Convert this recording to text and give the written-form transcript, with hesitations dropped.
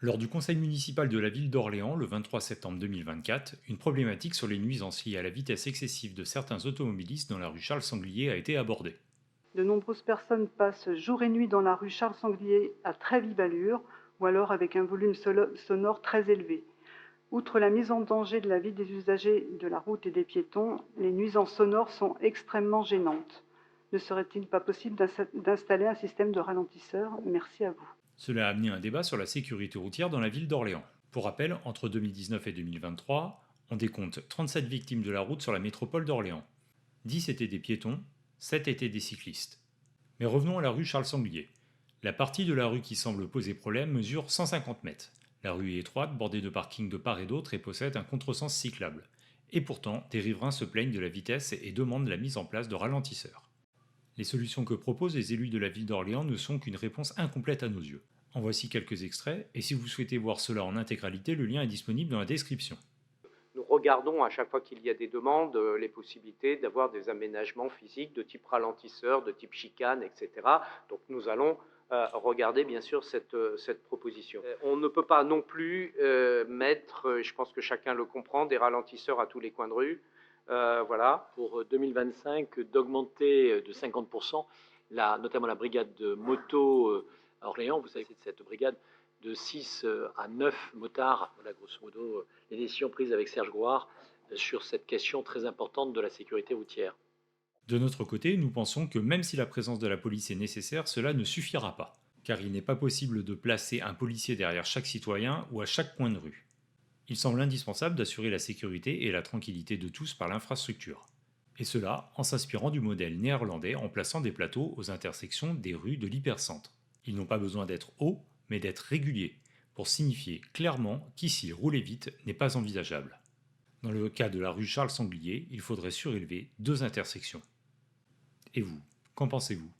Lors du conseil municipal de la ville d'Orléans le 23 septembre 2024, une problématique sur les nuisances liées à la vitesse excessive de certains automobilistes dans la rue Charles-Sanglier a été abordée. De nombreuses personnes passent jour et nuit dans la rue Charles-Sanglier à très vive allure ou alors avec un volume sonore très élevé. Outre la mise en danger de la vie des usagers de la route et des piétons, les nuisances sonores sont extrêmement gênantes. Ne serait-il pas possible d'installer un système de ralentisseur? Merci à vous. Cela a amené un débat sur la sécurité routière dans la ville d'Orléans. Pour rappel, entre 2019 et 2023, on décompte 37 victimes de la route sur la métropole d'Orléans. 10 étaient des piétons, 7 étaient des cyclistes. Mais revenons à la rue Charles-Sanglier. La partie de la rue qui semble poser problème mesure 150 mètres. La rue est étroite, bordée de parkings de part et d'autre et possède un contresens cyclable. Et pourtant, des riverains se plaignent de la vitesse et demandent la mise en place de ralentisseurs. Les solutions que proposent les élus de la ville d'Orléans ne sont qu'une réponse incomplète à nos yeux. En voici quelques extraits, et si vous souhaitez voir cela en intégralité, le lien est disponible dans la description. Nous regardons à chaque fois qu'il y a des demandes les possibilités d'avoir des aménagements physiques de type ralentisseur, de type chicane, etc. Donc nous allons regarder bien sûr cette proposition. On ne peut pas non plus mettre, je pense que chacun le comprend, des ralentisseurs à tous les coins de rue. Voilà. Pour 2025, d'augmenter de 50%, notamment la brigade de moto à Orléans. Vous savez, c'est cette brigade de 6 à 9 motards. Voilà, grosso modo, les décisions prises avec Serge Grouard sur cette question très importante de la sécurité routière. De notre côté, nous pensons que même si la présence de la police est nécessaire, cela ne suffira pas, car il n'est pas possible de placer un policier derrière chaque citoyen ou à chaque coin de rue. Il semble indispensable d'assurer la sécurité et la tranquillité de tous par l'infrastructure. Et cela en s'inspirant du modèle néerlandais en plaçant des plateaux aux intersections des rues de l'hypercentre. Ils n'ont pas besoin d'être hauts, mais d'être réguliers, pour signifier clairement qu'ici rouler vite n'est pas envisageable. Dans le cas de la rue Charles-Sanglier, il faudrait surélever deux intersections. Et vous, qu'en pensez-vous?